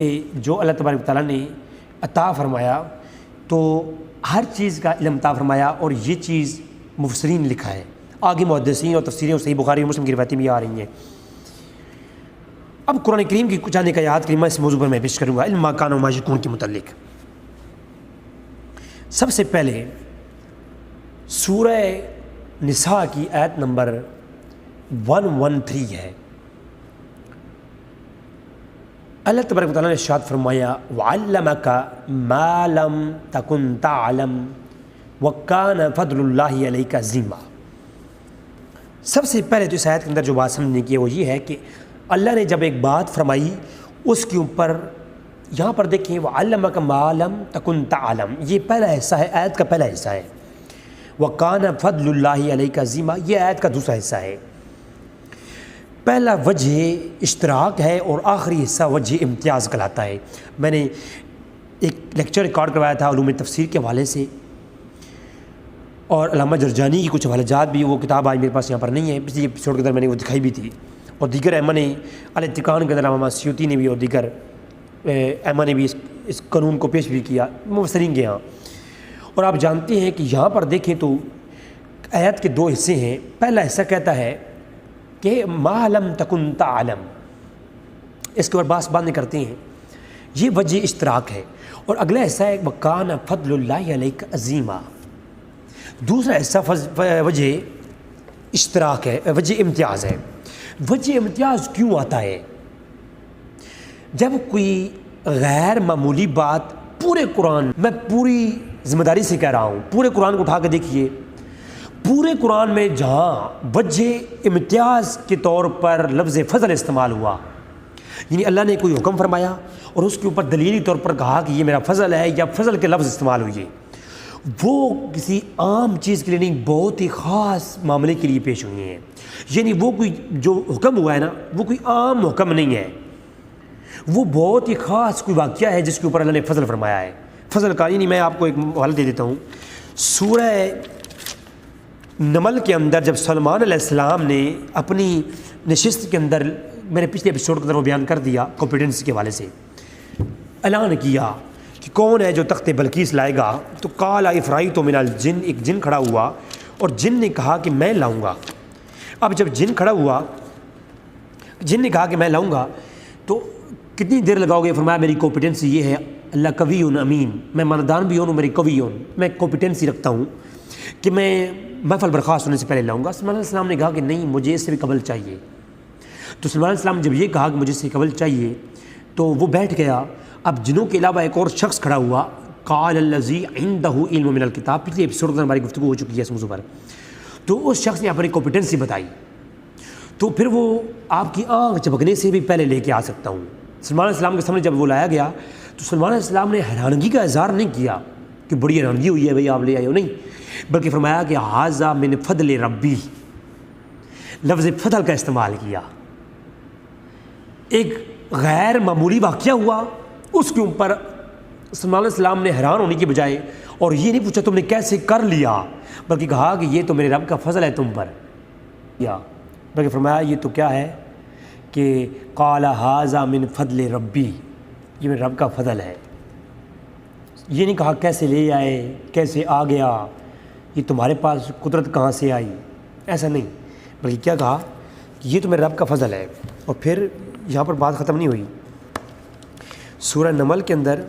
جو اللہ تبارک و تعالیٰ نے عطا فرمایا تو ہر چیز کا علم عطا فرمایا، اور یہ چیز مفسرین نے لکھا ہے، آگے محدثین اور تفسیریں اور صحیح بخاری اور مسلم کی روایتیں بھی آ رہی ہیں۔ اب قرآن کریم کی کچھ ایک آیات کریمہ اس موضوع پر میں پیش کروں گا، علم ما کان و ما یکون کے متعلق۔ سب سے پہلے سورہ نساء کی آیت نمبر 113 ہے۔ اللہ تبارک و تعالیٰ نے ارشاد فرمایا وَعَلَّمَكَ مَا لَمْ تَكُنْ تَعْلَمْ وَكَانَ فَضْلُ اللَّهِ عَلَيْكَ عَظِيمًا۔ سب سے پہلے تو اس آیت کے اندر جو بات سمجھنے کی ہے وہ یہ ہے کہ اللہ نے جب ایک بات فرمائی اس کے اوپر یہاں پر دیکھیں وَعَلَّمَكَ مَا لَمْ تَكُنْ تَعْلَمْ، یہ پہلا حصہ ہے، آیت کا پہلا حصہ ہے۔ وَكَانَ فَضْلُ اللَّهِ عَلَيْكَ عَظِيمًا، یہ آیت کا دوسرا حصہ ہے۔ پہلا وجہ اشتراک ہے اور آخری حصہ وجہ امتیاز کہلاتا ہے۔ میں نے ایک لیکچر ریکارڈ کروایا تھا علوم تفسیر کے حوالے سے، اور علامہ جرجانی کی کچھ حوالہ جات بھی، وہ کتاب آج میرے پاس یہاں پر نہیں ہے، پچھلی ایپیسوڈ کے اندر میں نے وہ دکھائی بھی تھی، اور دیگر ائمہ نے الاتقان کے اندر علامہ سیوطی نے بھی اور دیگر ائمہ نے بھی اس قانون کو پیش بھی کیا مفسرین کے یہاں۔ اور آپ جانتے ہیں کہ یہاں پر دیکھیں تو آیت کے دو حصے ہیں۔ پہلا حصہ کہتا ہے کہ ما لم تکن تعلم، اس کے اوپر بات نہیں کرتے ہیں، یہ وجہ اشتراک ہے۔ اور اگلا حصہ ہے وَكَانَ فَضْلُ اللَّهِ عَلَيْكَ عَظِيمًا، دوسرا حصہ وجہ اشتراک ہے، وجہ امتیاز ہے۔ وجہ امتیاز کیوں آتا ہے؟ جب کوئی غیر معمولی بات پورے قرآن، میں پوری ذمہ داری سے کہہ رہا ہوں، پورے قرآن کو اٹھا کے دیکھیے، پورے قرآن میں جہاں وجہ امتیاز کے طور پر لفظ فضل استعمال ہوا، یعنی اللہ نے کوئی حکم فرمایا اور اس کے اوپر دلیلی طور پر کہا کہ یہ میرا فضل ہے، یا فضل کے لفظ استعمال ہوئے، وہ کسی عام چیز کے لیے نہیں، بہت ہی خاص معاملے کے لیے پیش ہوئے ہیں۔ یعنی وہ کوئی جو حکم ہوا ہے نا، وہ کوئی عام حکم نہیں ہے، وہ بہت ہی خاص کوئی واقعہ ہے جس کے اوپر اللہ نے فضل فرمایا ہے۔ فضل کا یعنی میں آپ کو ایک حوالہ دے دیتا ہوں، سورہ نمل کے اندر جب سلیمان علیہ السلام نے اپنی نشست کے اندر، میں نے پچھلے ایپیسوڈ کے اندر وہ بیان کر دیا، کمپیٹنسی کے حوالے سے اعلان کیا کہ کون ہے جو تخت بلقیس لائے گا، تو قال افرایت من الجن، ایک جن کھڑا ہوا اور جن نے کہا کہ میں لاؤں گا۔ اب جب جن کھڑا ہوا، جن نے کہا کہ میں لاؤں گا، تو کتنی دیر لگاؤ گے؟ فرمایا میری کمپیٹنسی یہ ہے، اللہ قوی امین، میں ماندان بھی ہوں، میری قوی ہوں، میں کمپیٹنسی رکھتا ہوں کہ میں محفل برخاست ہونے سے پہلے لاؤں گا۔ سلیمان علیہ السلام نے کہا کہ نہیں، مجھے اس سے بھی قبل چاہیے۔ تو سلیمان علیہ السلام جب یہ کہا کہ مجھے اس سے قبل چاہیے تو وہ بیٹھ گیا۔ اب جنوں کے علاوہ ایک اور شخص کھڑا ہوا، قال الذی عندہ علم من الکتاب، پچھلی ایپیسوڈ میں ہماری گفتگو ہو چکی ہے اس موضوع پر، تو اس شخص نے اپنی کمپیٹنسی بتائی، تو پھر وہ آپ کی آنکھ چپکنے سے بھی پہلے لے کے آ سکتا ہوں۔ سلیمان علیہ السلام کے سامنے جب وہ لایا گیا تو سلیمان علیہ السلام نے حیرانگی کا اظہار نہیں کیا کہ بڑی حیرانگی ہوئی ہے بھئی آپ لے آئے ہو، نہیں، بلکہ فرمایا کہ ھذا من فضل ربی، لفظ فضل کا استعمال کیا۔ ایک غیر معمولی واقعہ ہوا، اس کے اوپر سلیمان علیہ السلام نے حیران ہونے کی بجائے اور یہ نہیں پوچھا تم نے کیسے کر لیا، بلکہ کہا کہ یہ تو میرے رب کا فضل ہے تم پر، یا بلکہ فرمایا یہ تو کیا ہے کہ قال ھذا من فضل ربی، یہ میرے رب کا فضل ہے۔ یہ نہیں کہا کیسے لے آئے، کیسے آ گیا، یہ تمہارے پاس قدرت کہاں سے آئی، ایسا نہیں، بلکہ کیا کہا کہ یہ تو میرے رب کا فضل ہے۔ اور پھر یہاں پر بات ختم نہیں ہوئی، سورہ نمل کے اندر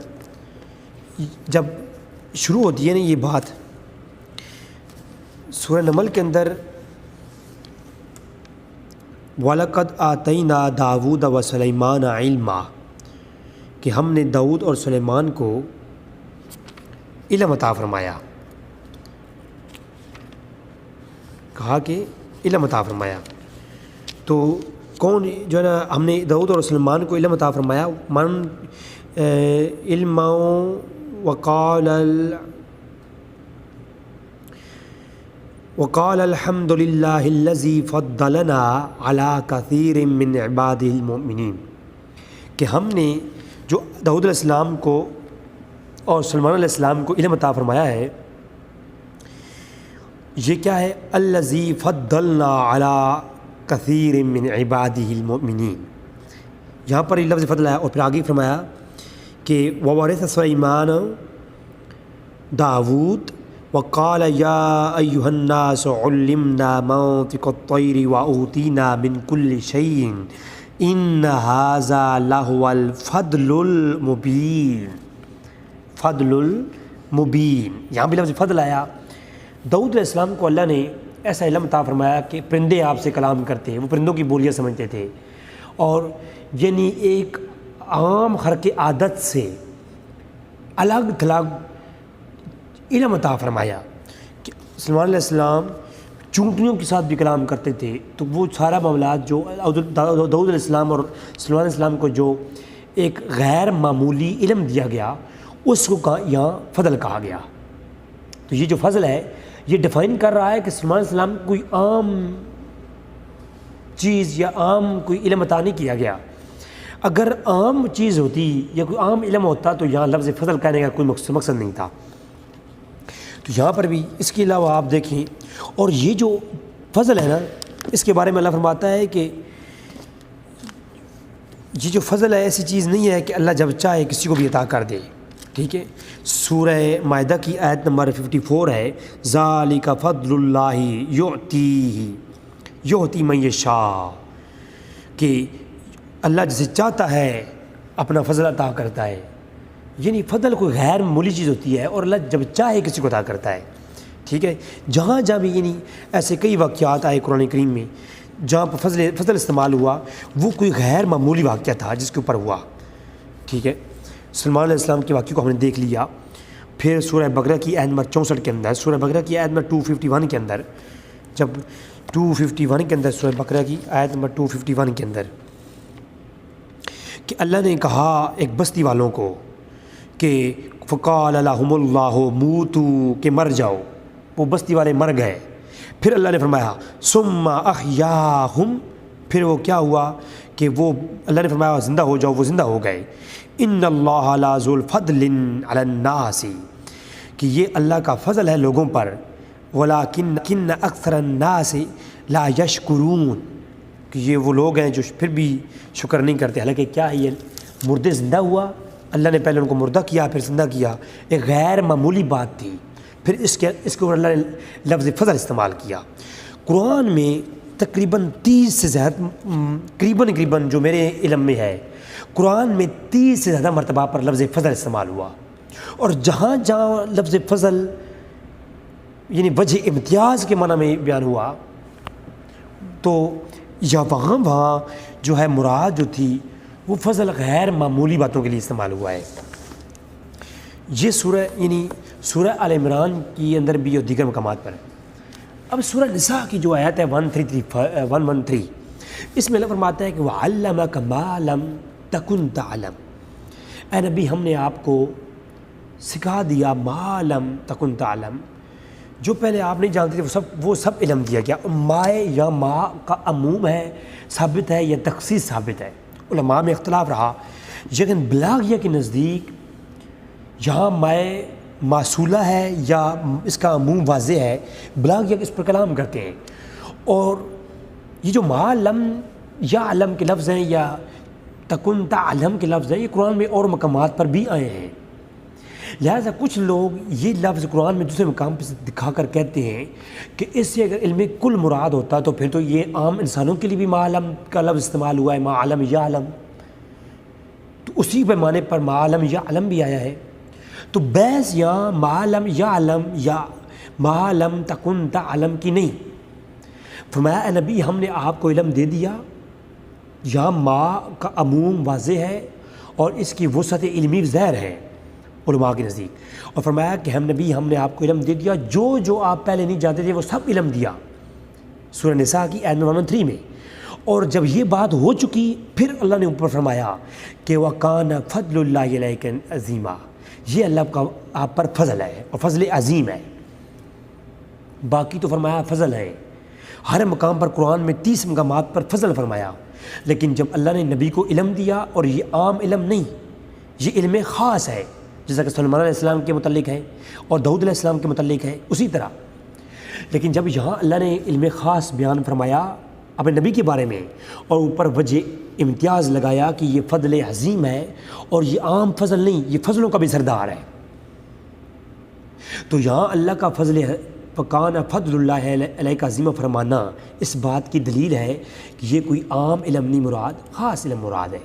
جب شروع ہوتی ہے نا یہ بات، سورہ نمل کے اندر وَلَقَدْ آتَيْنَا دَاوُودَ وَسُلَيْمَانَ عِلْمًا، کہ ہم نے داؤد اور سلیمان کو علم عطا فرمایا، کہا کہ علم عطا فرمایا۔ تو کون جو ہے نا، ہم نے داؤد اور سلیمان کو علم عطا فرمایا، من علم وقال الحمد للہ الذی فضلنا علی کثیر من عبادہ المؤمنین، کہ ہم نے جو داؤد علیہ السلام کو اور سلیمان علیہ السلام کو علم عطا فرمایا ہے، یہ کیا ہے؟ الذی فضلنا علی کثیر من عبادہ المؤمنین، یہاں پر یہ لفظ فضل ہے، اور پھر آگے فرمایا کہ وورث سلیمان داود وقال یا ایھا الناس علمنا منطق الطیر واوتینا من کل شیء ان ھذا لہو الفضل المبین. فضل المبین، یہاں بھی لفظ فضل آیا. داؤد علیہ السلام کو اللہ نے ایسا علم عطا فرمایا کہ پرندے آپ سے کلام کرتے ہیں، وہ پرندوں کی بولیاں سمجھتے تھے، اور یعنی ایک عام خرق عادت سے الگ تھلگ علم عطا فرمایا. کہ سلیمان علیہ السلام چونٹیوں کے ساتھ بھی کلام کرتے تھے، تو وہ سارا معاملات جو داؤد علیہ السلام اور سلیمان علیہ السلام کو جو ایک غیر معمولی علم دیا گیا، اس کو یہاں فضل کہا گیا. تو یہ جو فضل ہے یہ ڈیفائن کر رہا ہے کہ سلیمان علیہ السلام کوئی عام چیز یا عام کوئی علم عطا نہیں کیا گیا. اگر عام چیز ہوتی یا کوئی عام علم ہوتا تو یہاں لفظ فضل کہنے کا کوئی مقصد نہیں تھا. تو یہاں پر بھی اس کے علاوہ آپ دیکھیں، اور یہ جو فضل ہے نا، اس کے بارے میں اللہ فرماتا ہے کہ یہ جو فضل ہے ایسی چیز نہیں ہے کہ اللہ جب چاہے کسی کو بھی عطا کر دے. ٹھیک ہے، سورہ مائدہ کی آیت نمبر 54 ہے، ذالک فضل اللہ یؤتی من یشاء، کہ اللہ جسے چاہتا ہے اپنا فضل عطا کرتا ہے. یعنی فضل کوئی غیر معمولی چیز ہوتی ہے اور اللہ جب چاہے کسی کو عطا کرتا ہے. ٹھیک ہے، جہاں جہاں بھی یعنی ایسے کئی واقعات آئے قرآن کریم میں جہاں پر فضل استعمال ہوا، وہ کوئی غیر معمولی واقعہ تھا جس کے اوپر ہوا. ٹھیک ہے، سلیمان علیہ السلام کے واقعے کو ہم نے دیکھ لیا. پھر سورہ بقرہ کی آیت نمبر 64 کے اندر، سورہ بقرہ کی آیت نمبر 251 کے اندر، جب 251 کے اندر سورہ بقرہ کی آیت نمبر 251 کے اندر کہ اللہ نے کہا ایک بستی والوں کو کہ فقال لهم اللہ موتوا، کہ مر جاؤ. وہ بستی والے مر گئے. پھر اللہ نے فرمایا ثم احیاہم، پھر وہ کیا ہوا کہ وہ اللہ نے فرمایا زندہ ہو جاؤ، وہ زندہ ہو گئے. ان اللہ لذو الفضل علی الناس، کہ یہ اللہ کا فضل ہے لوگوں پر. ولکن اکثر الناس لا یشکرون، کہ یہ وہ لوگ ہیں جو پھر بھی شکر نہیں کرتے. حالانکہ کیا ہے، یہ مردے زندہ ہوا، اللہ نے پہلے ان کو مردہ کیا پھر زندہ کیا، ایک غیر معمولی بات تھی. پھر اس کے اوپر اللہ نے لفظ فضل استعمال کیا. قرآن میں تقریباً 30 سے زیادہ، قریباً جو میرے علم میں ہے، قرآن میں 30 سے زیادہ مرتبہ پر لفظ فضل استعمال ہوا. اور جہاں جہاں لفظ فضل یعنی وجہ امتیاز کے معنی میں بیان ہوا، تو یا وہاں جو ہے مراد جو تھی وہ فضل غیر معمولی باتوں کے لیے استعمال ہوا ہے. یہ سورہ یعنی سورہ آل عمران کی اندر بھی اور دیگر مقامات پر. اب سورہ نساء کی جو آیت ہے 113، اس میں اللہ فرماتا ہے کہ وَعَلَّمَكَ مَا لَمْ تَكُنْ تَعْلَمْ، اے نبی ہم نے آپ کو سکھا دیا مَا لَمْ تَكُنْ تَعْلَمْ، جو پہلے آپ نہیں جانتے تھے وہ سب علم دیا گیا. مائے یا ما کا عموم ہے ثابت ہے یا تخصیص ثابت ہے، علماء میں اختلاف رہا. لیکن بلاغیہ کے نزدیک یہاں مائے معصولہ ہے یا اس کا عموم واضح ہے، بلاغیہ اس پر کلام کرتے ہیں. اور یہ جو ما لم یا علم کے لفظ ہیں یا تکن تعلم کے لفظ ہیں، یہ قرآن میں اور مقامات پر بھی آئے ہیں. لہٰذا کچھ لوگ یہ لفظ قرآن میں دوسرے مقام پہ دکھا کر کہتے ہیں کہ اس سے اگر علم کل مراد ہوتا تو پھر تو یہ عام انسانوں کے لیے بھی ما علم کا لفظ استعمال ہوا ہے، ما علم یا علم، تو اسی پیمانے پر ما علم یا علم بھی آیا ہے. تو بحث یہاں ما علم یا علم یا ما لم تکن تعلم کی نہیں. فرمایا اے نبی ہم نے آپ کو علم دے دیا. یہاں ما کا عموم واضح ہے اور اس کی وسعت علمی ظاہر ہے علماء کے نزدیک. اور فرمایا کہ ہم نے آپ کو علم دے دیا، جو آپ پہلے نہیں جانتے تھے وہ سب علم دیا، سورہ نساء کی آیت 113 میں. اور جب یہ بات ہو چکی پھر اللہ نے اوپر فرمایا کہ وَكَانَ فَضْلُ اللَّهِ عَلَيْكَ عَظِيمًا، یہ اللہ کا آپ پر فضل ہے اور فضل عظیم ہے. باقی تو فرمایا فضل ہے، ہر مقام پر قرآن میں 30 مقامات پر فضل فرمایا. لیکن جب اللہ نے نبی کو علم دیا، اور یہ عام علم نہیں، یہ علم خاص ہے، جیسا کہ سلیمان علیہ السلام کے متعلق ہے اور داؤد علیہ السلام کے متعلق ہے اسی طرح. لیکن جب یہاں اللہ نے علم خاص بیان فرمایا اپنے نبی کے بارے میں، اور اوپر وجہ امتیاز لگایا کہ یہ فضل عظیم ہے اور یہ عام فضل نہیں، یہ فضلوں کا بھی سردار ہے۔ تو یہاں اللہ کا فضل فکان فضل اللہ علیہ کا عظیم فرمانا اس بات کی دلیل ہے کہ یہ کوئی عام علم نہیں مراد، خاص علم مراد ہے۔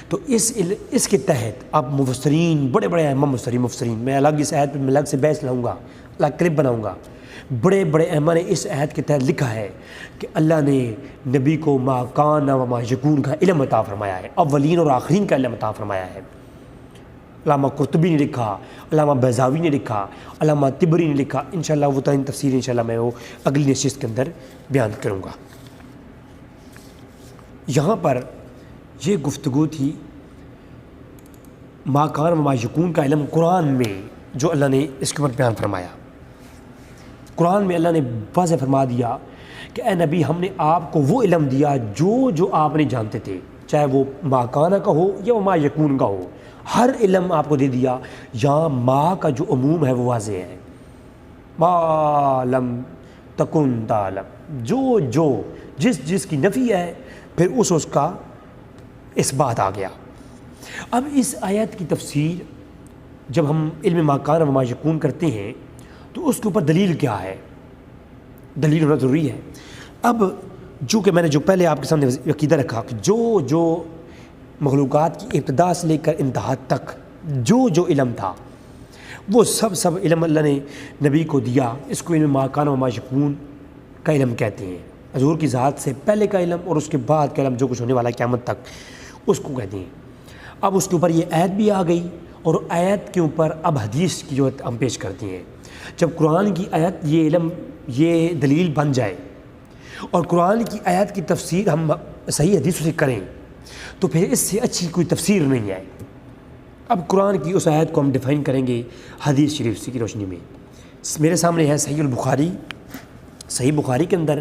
تو اس کے تحت اب مفسرین، بڑے بڑے اہم مفسرین، میں الگ اس آیت پہ میں الگ سے بحث لاؤں گا، الگ کلپ بناؤں گا، بڑے بڑے اہم نے اس آیت کے تحت لکھا ہے کہ اللہ نے نبی کو ما کان و ما یکون کا علم عطا فرمایا ہے، اولین اور آخرین کا علم عطا فرمایا ہے۔ علامہ قرطبی نے لکھا، علامہ بیضاوی نے لکھا، علامہ طبری نے لکھا، انشاءاللہ وہ ترین تفسیر انشاءاللہ میں وہ اگلی نشست کے اندر بیان کروں گا۔ یہاں پر یہ گفتگو تھی ما کان و ما یکون کا علم قرآن میں جو اللہ نے اس کے اوپر بیان فرمایا۔ قرآن میں اللہ نے واضح فرما دیا کہ اے نبی ہم نے آپ کو وہ علم دیا جو آپ نہیں جانتے تھے، چاہے وہ ما کان کا ہو یا ما یکون کا ہو، ہر علم آپ کو دے دیا۔ یہاں ما کا جو عموم ہے وہ واضح ہے، ما لم تکن تعلم، جو جس کی نفی ہے پھر اس کا اس بات آ گیا۔ اب اس آیت کی تفسیر جب ہم علم ما کان و ما یکون کرتے ہیں تو اس کے اوپر دلیل کیا ہے، دلیل ہونا ضروری ہے۔ اب جو کہ میں نے جو پہلے آپ کے سامنے عقیدہ رکھا کہ جو مخلوقات کی ابتدا سے لے کر انتہا تک جو علم تھا وہ سب علم اللہ نے نبی کو دیا، اس کو علم ما کان و ما یکون کا علم کہتے ہیں۔ حضور کی ذات سے پہلے کا علم اور اس کے بعد کا علم جو کچھ ہونے والا ہے قیامت تک، اس کو کہتے ہیں۔ اب اس کے اوپر یہ آیت بھی آ گئی اور آیت کے اوپر اب حدیث کی جو ہم پیش کرتے ہیں۔ جب قرآن کی آیت یہ علم یہ دلیل بن جائے اور قرآن کی آیت کی تفسیر ہم صحیح حدیثوں سے کریں تو پھر اس سے اچھی کوئی تفسیر نہیں ہے۔ اب قرآن کی اس آیت کو ہم ڈیفائن کریں گے حدیث شریف کی روشنی میں۔ میرے سامنے ہے صحیح البخاری، صحیح بخاری کے اندر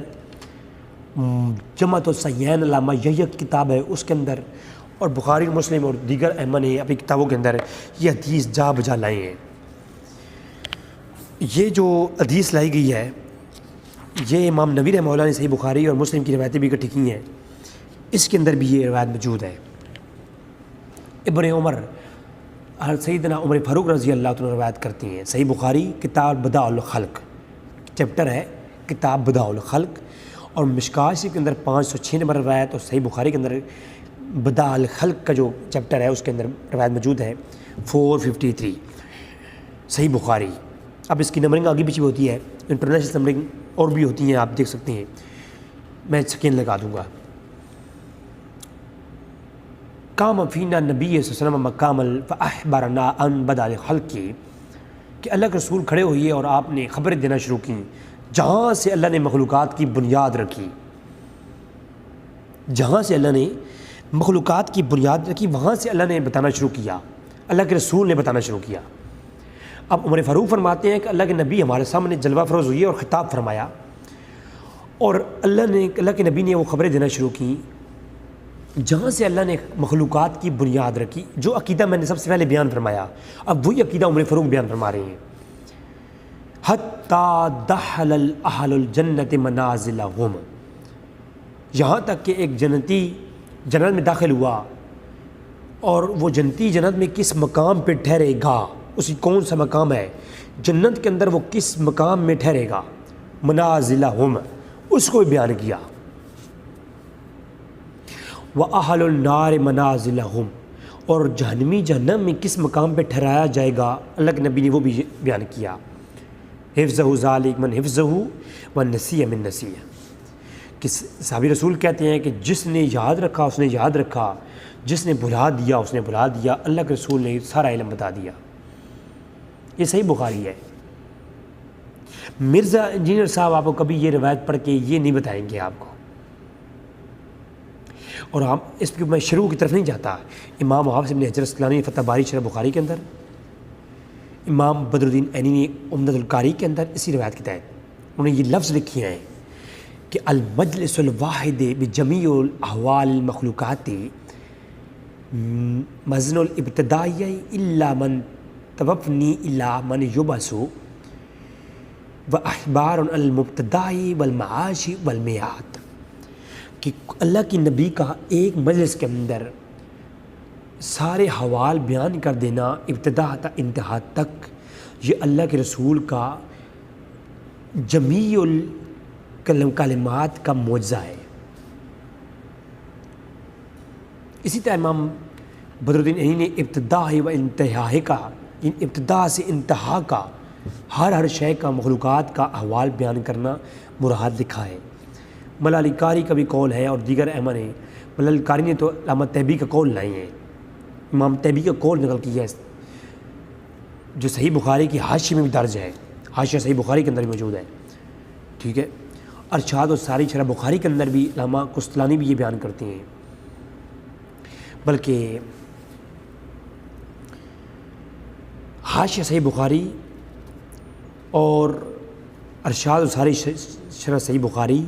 جمعۃ الصحیحین علامہ یحییٰ کی کتاب ہے، اس کے اندر اور بخاری مسلم اور دیگر ائمہ نے اپنی کتابوں کے اندر یہ حدیث جا بجا لائے ہیں۔ یہ جو حدیث لائی گئی ہے یہ امام نووی رحمہ اللہ نے صحیح بخاری اور مسلم کی روایتیں بھی اکٹھی کی ہیں، اس کے اندر بھی یہ روایت موجود ہے۔ ابن عمر سیدنا عمر فاروق رضی اللہ عنہ روایت کرتی ہیں، صحیح بخاری کتاب بداء الخلق چیپٹر ہے، کتاب بداء الخلق، اور مشکوٰۃ شریف کے اندر 506 نمبر روایت، اور صحیح بخاری کے اندر بداء الخلق کا جو چیپٹر ہے اس کے اندر روایت موجود ہے 453 صحیح بخاری۔ اب اس کی نمبرنگ آگے پیچھے ہوتی ہے، انٹرنیشنل نمبرنگ اور بھی ہوتی ہیں، آپ دیکھ سکتے ہیں، میں سکین لگا دوں گا۔ قام فینا نبی صلی اللہ علیہ وسلم مقام فاخبرنا عن بدء الخلق، کہ اللہ کے رسول کھڑے ہوئے اور آپ نے خبریں دینا شروع کی جہاں سے اللہ نے مخلوقات کی بنیاد رکھی، جہاں سے اللہ نے مخلوقات کی بنیاد رکھی وہاں سے اللہ نے بتانا شروع کیا، اللہ کے رسول نے بتانا شروع کیا۔ اب عمر فاروق فرماتے ہیں کہ اللہ کے نبی ہمارے سامنے جلوہ فروز ہوئے اور خطاب فرمایا، اور اللہ کے نبی نے وہ خبریں دینا شروع کی جہاں سے اللہ نے مخلوقات کی بنیاد رکھی، جو عقیدہ میں نے سب سے پہلے بیان فرمایا، اب وہی عقیدہ عمر فاروق بیان فرما رہے ہیں۔ حتیٰ دخل اہل الجنت منازلہم، یہاں تک کہ ایک جنتی جنت میں داخل ہوا اور وہ جنتی جنت میں کس مقام پہ ٹھہرے گا، اسی کون سا مقام ہے جنت کے اندر، وہ کس مقام میں ٹھہرے گا، منازلہم، اس کو بھی بیان کیا۔ وَأَهْلُ النَّارِ مَنَازِلَهُمْ، اور جہنمی جہنم میں کس مقام پہ ٹھہرایا جائے گا، اللہ کے نبی نے وہ بھی بیان کیا۔ حفظہ ذالک من حفظہ ونسیہ من نسیہ، کہ صحابی رسول کہتے ہیں کہ جس نے یاد رکھا اس نے یاد رکھا، جس نے بھلا دیا اس نے بھلا دیا، اللہ کے رسول نے سارا علم بتا دیا۔ یہ صحیح بخاری ہے۔ مرزا انجینئر صاحب آپ کو کبھی یہ روایت پڑھ کے یہ نہیں بتائیں گے آپ کو، اور ہم اس پہ میں شروع کی طرف نہیں جاتا۔ امام حافظ بن حجر عسقلانی فتح باری شرح بخاری کے اندر، امام بدر الدین عینی نے عمدۃ القاری کے اندر اسی روایت کے تحت انہوں نے یہ لفظ لکھے ہیں کہ المجلس الواحد بجمیع الاحوال المخلوقات مزن الابتدائی الا من توفنی الا من یبعث و اخبار المبتدائی والمعاش والمیعاد، کہ اللہ کی نبی کا ایک مجلس کے اندر سارے حوال بیان کر دینا ابتدا تا انتہا تک، یہ اللہ کے رسول کا جمیع کلمات کا معجزہ ہے۔ اسی طرح امام بدر الدین عینی نے ابتدا و انتہا کا، ابتدا سے انتہا کا ہر شے کا، مخلوقات کا احوال بیان کرنا مراد لکھا ہے۔ مولا علی قاری کا بھی قول ہے اور دیگر ائمہ نے، مولا علی قاری نے تو علامہ طیبی کا قول لائے ہیں، امام طیبی کا قول نقل کیا ہے جو صحیح بخاری کی حاشیے میں بھی درج ہے، حاشیہ صحیح بخاری کے اندر بھی موجود ہے، ٹھیک ہے۔ ارشاد الساری شرح بخاری کے اندر بھی علامہ قسطلانی بھی یہ بیان کرتے ہیں، بلکہ حاشیہ صحیح بخاری اور ارشاد الساری شرح صحیح بخاری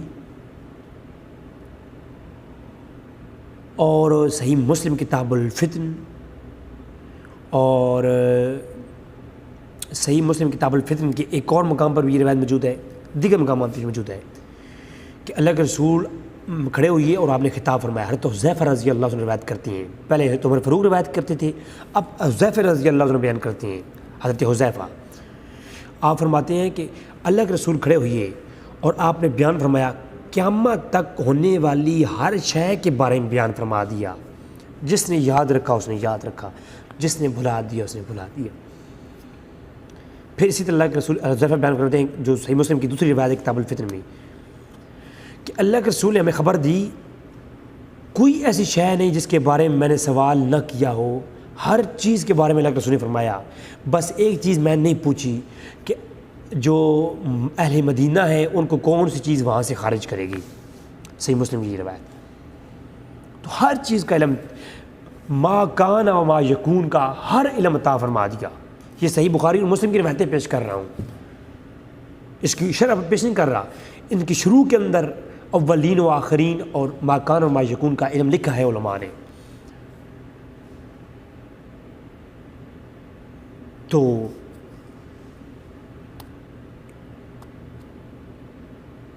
اور صحیح مسلم کتاب الفتن اور صحیح مسلم کتاب الفتن کے ایک اور مقام پر بھی یہ روایت موجود ہے، دیگر مقامات پر موجود ہے کہ اللہ کے رسول کھڑے ہوئے اور آپ نے خطاب فرمایا۔ حضرت حذیفہ رضی اللہ عنہ روایت کرتی ہیں، پہلے حضرت عمر فاروق روایت کرتے تھے، اب حذیفہ رضی اللہ عنہ بیان کرتے ہیں۔ حضرت حذیفہ آپ فرماتے ہیں کہ اللہ کے رسول کھڑے ہوئے اور آپ نے بیان فرمایا، قیامت تک ہونے والی ہر شے کے بارے میں بیان فرما دیا، جس نے یاد رکھا اس نے یاد رکھا، جس نے بھلا دیا اس نے بھلا دیا۔ پھر اسی طرح اللہ کے رسول حذیفہ بیان کرتے ہیں جو صحیح مسلم کی دوسری روایت ہے کتاب الفتن میں، کہ اللہ کے رسول نے ہمیں خبر دی کوئی ایسی شے نہیں جس کے بارے میں نے سوال نہ کیا ہو، ہر چیز کے بارے میں اللہ کے رسول نے فرمایا، بس ایک چیز میں نہیں پوچھی کہ جو اہل مدینہ ہیں ان کو کون سی چیز وہاں سے خارج کرے گی۔ صحیح مسلم کی یہ روایت، تو ہر چیز کا علم، ما کان و ما یکون کا ہر علم عطا فرما دیا۔ یہ صحیح بخاری اور مسلم کی روایتیں پیش کر رہا ہوں، اس کی شرح پیش نہیں کر رہا، ان کی شروع کے اندر اولین و آخرین اور ما کان و ما یکون کا علم لکھا ہے علماء نے۔ تو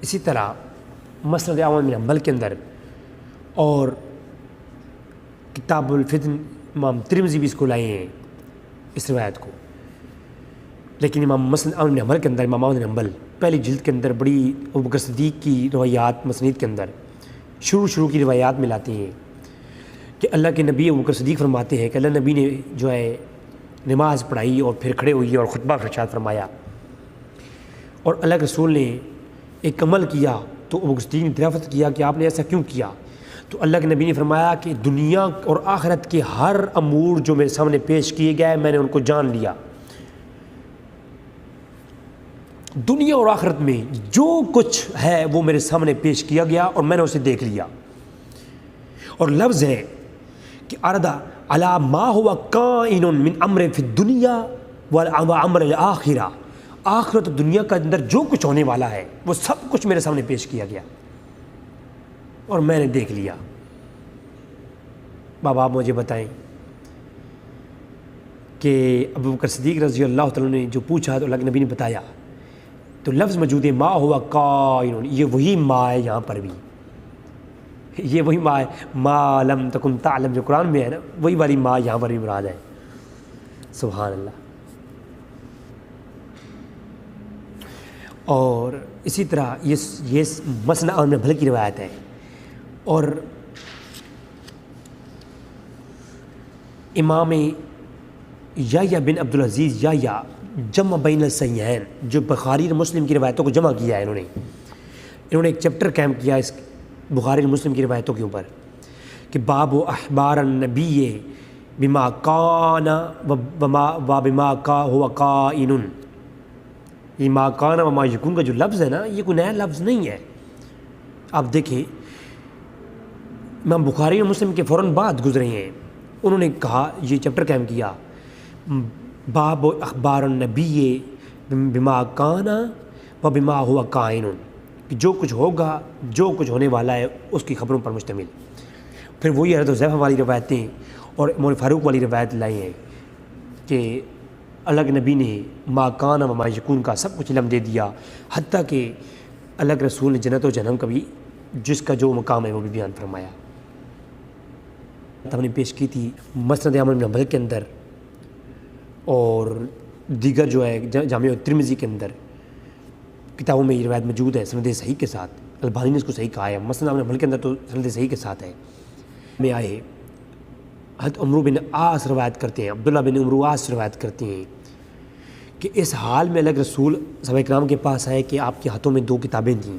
اسی طرح مسند احمد بن حنبل کے اندر اور کتاب الفتن امام ترمذی بھی اس کو لائے ہیں اس روایت کو، لیکن امام مسند احمد بن حنبل کے اندر، امام احمد بن حنبل پہلی جلد کے اندر بڑی ابوبکر صدیق کی روایات مسنید کے اندر شروع کی روایات میں لاتے ہیں کہ اللہ کے نبی ابوبکر صدیق فرماتے ہیں کہ اللہ نبی نے جو ہے نماز پڑھائی اور پھر کھڑے ہوئی اور خطبہ ارشاد فرمایا، اور اللہ کے رسول نے ایک عمل کیا تو ابوبکر صدیق نے دریافت کیا کہ آپ نے ایسا کیوں کیا، تو اللہ کے نبی نے فرمایا کہ دنیا اور آخرت کے ہر امور جو میرے سامنے پیش کیے گئے میں نے ان کو جان لیا، دنیا اور آخرت میں جو کچھ ہے وہ میرے سامنے پیش کیا گیا اور میں نے اسے دیکھ لیا۔ اور لفظ ہے کہ اردہ علی ما ہوا کائن من امر فی الدنیا وامر الاخرہ، آخرت دنیا کا اندر جو کچھ ہونے والا ہے وہ سب کچھ میرے سامنے پیش کیا گیا اور میں نے دیکھ لیا۔ بابا آپ مجھے بتائیں کہ ابوبکر صدیق رضی اللہ تعالیٰ نے جو پوچھا تو اللہ کے نبی نے بتایا، تو لفظ موجود ہے ما ہوا کائن، یہ وہی ما ہے، یہاں پر بھی یہ وہی ما ہے، ما لم تکن تعلم جو قرآن میں ہے نا، وہی والی ما یہاں پر بھی مراد ہے۔ سبحان اللہ۔ اور اسی طرح یہ مسند احمد بن حنبل کی روایت ہے، اور امام یحییٰ بن عبدالعزیز یحییٰ جمع بین الصحیحین جو بخاری اور مسلم کی روایتوں کو جمع کیا ہے، انہوں نے ایک چیپٹر قائم کیا اس بخاری اور مسلم کی روایتوں کے اوپر کہ باب و اخبار النبی بما کان و بما کا ہوا کائن، یہ ما کان و ما یکون کا جو لفظ ہے نا یہ کوئی نیا لفظ نہیں ہے۔ آپ دیکھیں امام بخاری اور مسلم کے فوراً بعد گزرے ہیں، انہوں نے کہا یہ چیپٹر قائم کیا باب اخبار النبی بما کان و بما ہوا کائن، کہ جو کچھ ہوگا جو کچھ ہونے والا ہے اس کی خبروں پر مشتمل۔ پھر وہی حضرت حذیفہ والی روایتیں اور عمر فاروق والی روایت لائی ہیں کہ اللہ کے نبی نے ما کان و ما یکون کا سب کچھ علم دے دیا، حتیٰ کہ اللہ کے رسول نے جنت و جہنم کا بھی جس کا جو مقام ہے وہ بھی بیان فرمایا۔ ہم نے پیش کی تھی مسند احمد بن حنبل کے اندر اور دیگر جو ہے جامع ترمذی کے اندر کتابوں میں یہ روایت موجود ہے سند صحیح کے ساتھ۔ البانی نے اس کو صحیح کہا ہے، مسند احمد بن حنبل کے اندر تو سند صحیح کے ساتھ ہے۔ میں آئے حضرت عمرو بن عاص روایت کرتے ہیں، عبداللہ بن عمرو عاص روایت کرتے ہیں کہ اس حال میں اللہ کے رسول صحابہ کرام کے پاس آئے کہ آپ کے ہاتھوں میں 2 کتابیں تھیں۔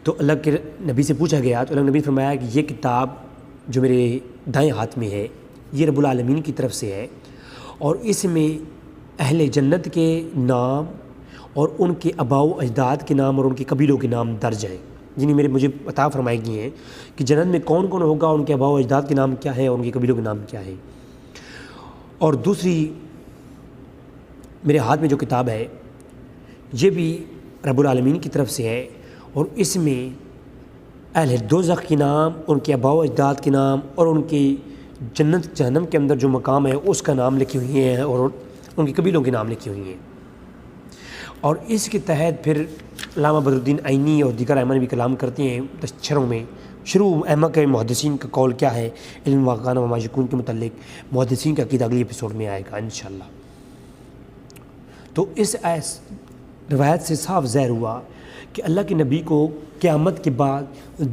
تو اللہ کے نبی سے پوچھا گیا تو اللہ نبی نے فرمایا کہ یہ کتاب جو میرے دائیں ہاتھ میں ہے یہ رب العالمین کی طرف سے ہے، اور اس میں اہل جنت کے نام اور ان کے آباء و اجداد کے نام اور ان کے قبیلوں کے نام درج ہیں، یعنی مجھے عطا فرمائے گئی ہیں کہ جنت میں کون کون ہوگا، ان کے آباء و اجداد کے نام کیا ہے اور ان کے قبیلوں کے نام کیا ہے۔ اور دوسری میرے ہاتھ میں جو کتاب ہے یہ بھی رب العالمین کی طرف سے ہے، اور اس میں اہل دوزخ کے نام، ان کے آباء و اجداد کے نام اور ان کے جنت جہنم کے اندر جو مقام ہے اس کا نام لکھی ہوئی ہیں اور ان کے قبیلوں کے نام لکھی ہوئی ہیں۔ اور اس کے تحت پھر علامہ بدر الدین عینی اور دیگر ائمہ بھی کلام کرتے ہیں تشریحوں میں۔ شروع ائمہ کے محدثین کا قول کیا ہے علم واقعان و ماجکون کے متعلق محدثین کا عقیدہ اگلی ایپیسوڈ میں آئے گا انشاءاللہ۔ تو اس روایت سے صاف ظاہر ہوا کہ اللہ کے نبی کو قیامت کے بعد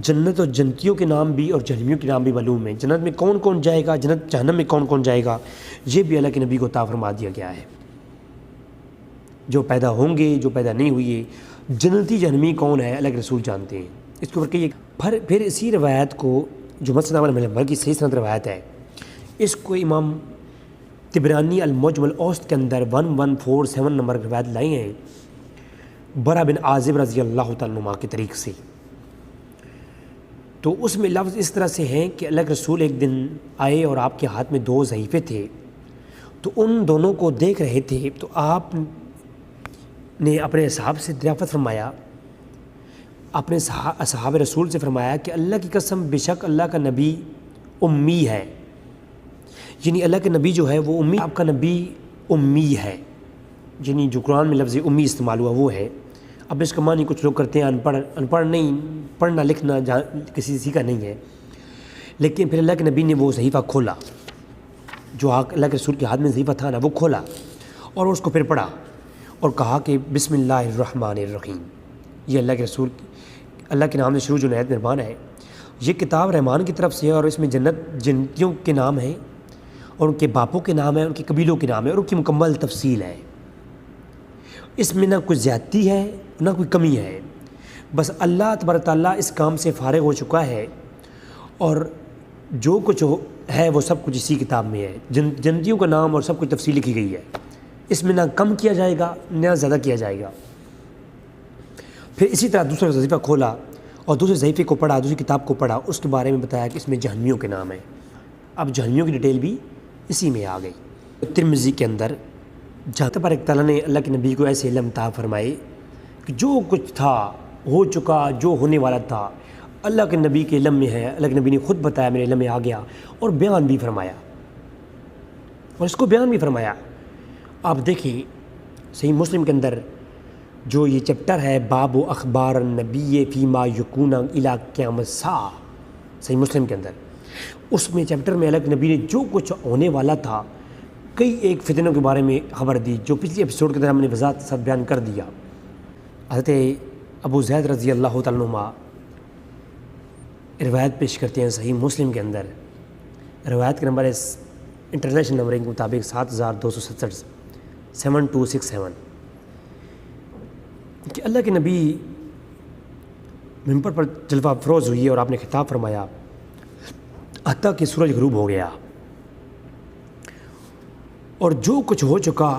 جنت اور جنتیوں کے نام بھی اور جہنمیوں کے نام بھی معلوم ہیں، جنت میں کون کون جائے گا، جنت جہنم میں کون کون جائے گا، یہ بھی اللہ کے نبی کو عطا فرما دیا گیا ہے۔ جو پیدا ہوں گے، جو پیدا نہیں ہوئے، جنتی جہنمی کون ہے اللہ کے رسول جانتے ہیں۔ اس کے اوپر کئی پھر اسی روایت کو جو مسند احمد بن حنبل کی صحیح سند روایت ہے، اس کو امام طبرانی المعجم الاوسط کے اندر 1147 نمبر روایت لائے ہیں برا بن عازب رضی اللہ تعالیٰ عنہ کے طریق سے۔ تو اس میں لفظ اس طرح سے ہیں کہ اللہ کے رسول ایک دن آئے اور آپ کے ہاتھ میں 2 صحیفے تھے، تو ان دونوں کو دیکھ رہے تھے تو آپ نے اپنے اصحاب سے دریافت فرمایا، اپنے اصحاب رسول سے فرمایا کہ اللہ کی قسم بے شک اللہ کا نبی امی ہے، یعنی اللہ کے نبی جو ہے وہ امی، آپ کا نبی امی ہے، یعنی جو قرآن میں لفظ امی استعمال ہوا وہ ہے۔ اب اس کا معنی کچھ لوگ کرتے ہیں ان پڑھ نہیں، پڑھنا لکھنا کسی کا نہیں ہے، لیکن پھر اللہ کے نبی نے وہ صحیفہ کھولا، جو اللہ کے رسول کے ہاتھ میں صحیفہ تھا نا، وہ کھولا اور اس کو پھر پڑھا اور کہا کہ بسم اللہ الرحمن الرحیم، یہ اللہ کے رسول اللہ کے نام سے شروع جو نہایت مہربان ہے، یہ کتاب رحمان کی طرف سے ہے، اور اس میں جنتیوں کے نام ہیں اور ان کے باپوں کے نام ہیں، ان کے قبیلوں کے نام ہیں اور ان کی مکمل تفصیل ہے۔ اس میں نہ کوئی زیادتی ہے نہ کوئی کمی ہے، بس اللہ تبارک تعالیٰ اس کام سے فارغ ہو چکا ہے، اور جو کچھ ہے وہ سب کچھ اسی کتاب میں ہے، جنتیوں کا نام اور سب کچھ تفصیل لکھی گئی ہے، اس میں نہ کم کیا جائے گا نہ زیادہ کیا جائے گا۔ پھر اسی طرح دوسرا صحیفہ کھولا اور دوسرے صحیفے کو پڑھا، دوسری کتاب کو پڑھا، اس کے بارے میں بتایا کہ اس میں جہنمیوں کے نام ہیں۔ اب جہنمیوں کی ڈیٹیل بھی اسی میں آ گئی۔ ترمذی کے اندر جہاں تبارک تعالیٰ نے اللہ کے نبی کو ایسے علم عطا فرمائے کہ جو کچھ تھا ہو چکا، جو ہونے والا تھا اللہ کے نبی کے علم میں ہے، اللہ کے نبی نے خود بتایا میرے علم میں آ گیا، اور بیان بھی فرمایا، اور اس کو بیان بھی فرمایا۔ آپ دیکھیں صحیح مسلم کے اندر جو یہ چیپٹر ہے باب و اخبار النبی فیما یکون الی قیام الساعہ، صحیح مسلم کے اندر اس میں چیپٹر میں اللہ کے نبی نے جو کچھ ہونے والا تھا، کئی ایک فتنوں کے بارے میں خبر دی، جو پچھلی ایپیسوڈ کے اندر ہم نے وضاحت کے ساتھ بیان کر دیا۔ حضرت ابو زید رضی اللہ تعالیٰ عنہ روایت پیش کرتے ہیں صحیح مسلم کے اندر، روایت کا نمبر ہے انٹرنیشنل نمبرنگ کے مطابق 7267 7267، کہ اللہ کے نبی ممبر پر جلوہ افروز ہوئی اور آپ نے خطاب فرمایا حتیٰ کہ سورج غروب ہو گیا، اور جو کچھ ہو چکا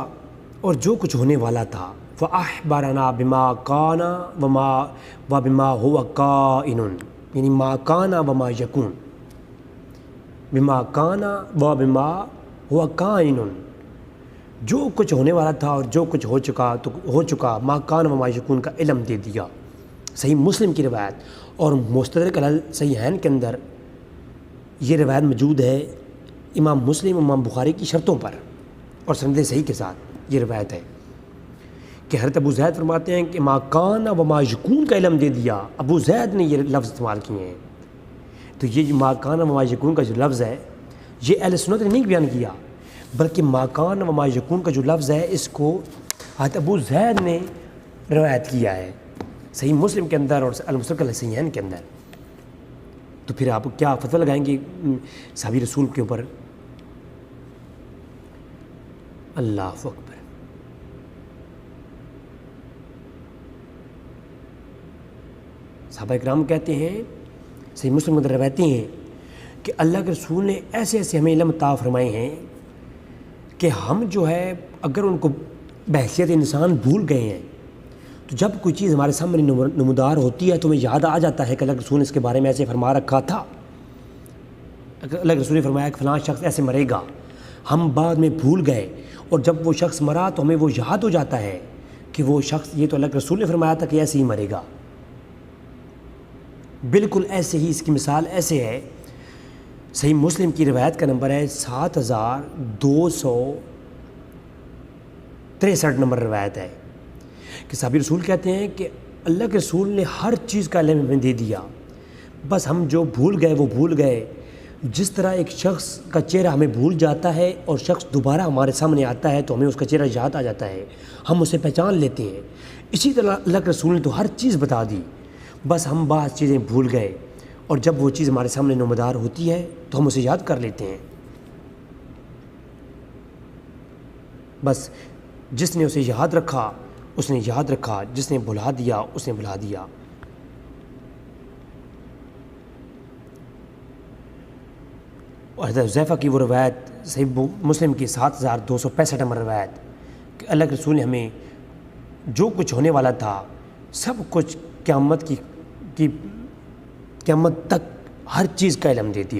اور جو کچھ ہونے والا تھا، فَأَخْبَرَنَا بِمَا كَانَ وَبِمَا هُوَ كَائِنٌ، یعنی ما کانا وما یکون، بما کانا وبما هو کائن، جو کچھ ہونے والا تھا اور جو کچھ ہو چکا ما کانا وما یکون کا علم دے دیا۔ صحیح مسلم کی روایت اور مستدرک علی صحیحین کے اندر یہ روایت موجود ہے، امام مسلم امام بخاری کی شرطوں پر اور سند صحیح کے ساتھ یہ روایت ہے کہ حضرت ابو زید فرماتے ہیں کہ ما کان و ما یکون کا علم دے دیا، ابو زید نے یہ لفظ استعمال کیے ہیں۔ تو یہ جو ما کان و ما یکون کا جو لفظ ہے یہ اہل سنت نے نہیں بیان کیا، بلکہ ما کان و ما یکون کا جو لفظ ہے اس کو حضرت ابو زید نے روایت کیا ہے صحیح مسلم کے اندر اور المستدرک علی الصحیحین کے اندر۔ تو پھر آپ کیا فتویٰ لگائیں گے صحابی رسول کے اوپر؟ اللہ اکبر۔ صحابہ اکرام کہتے ہیں، صحیح مسلم کے اندر روایتیں ہیں کہ اللہ کے رسول نے ایسے ایسے ہمیں علم عطا فرمائے ہیں کہ ہم جو ہے اگر ان کو بحیثیت انسان بھول گئے ہیں تو جب کوئی چیز ہمارے سامنے نمودار ہوتی ہے تو ہمیں یاد آ جاتا ہے کہ اللہ کے رسول نے اس کے بارے میں ایسے فرما رکھا تھا، اللہ کے رسول نے فرمایا کہ فلاں شخص ایسے مرے گا، ہم بعد میں بھول گئے اور جب وہ شخص مرا تو ہمیں وہ یاد ہو جاتا ہے کہ وہ شخص یہ تو اللہ کے رسول نے فرمایا تھا کہ ایسے ہی مرے گا۔ بالکل ایسے ہی اس کی مثال ایسے ہے، صحیح مسلم کی روایت کا نمبر ہے 7263 نمبر روایت ہے کہ صحابی رسول کہتے ہیں کہ اللہ کے رسول نے ہر چیز کا علم ہمیں دے دیا، بس ہم جو بھول گئے وہ بھول گئے۔ جس طرح ایک شخص کا چہرہ ہمیں بھول جاتا ہے اور شخص دوبارہ ہمارے سامنے آتا ہے تو ہمیں اس کا چہرہ یاد آ جاتا ہے، ہم اسے پہچان لیتے ہیں، اسی طرح اللہ کے رسول نے تو ہر چیز بتا دی، بس ہم بعض چیزیں بھول گئے اور جب وہ چیز ہمارے سامنے نمودار ہوتی ہے تو ہم اسے یاد کر لیتے ہیں۔ بس جس نے اسے یاد رکھا اس نے یاد رکھا، جس نے بھلا دیا اس نے بھلا دیا۔ اور حضرت حذیفہ کی وہ روایت صحیح مسلم کی 7265 نمبر روایت کہ اللہ کے رسول نے ہمیں جو کچھ ہونے والا تھا سب کچھ قیامت تک ہر چیز کا علم دے دیا۔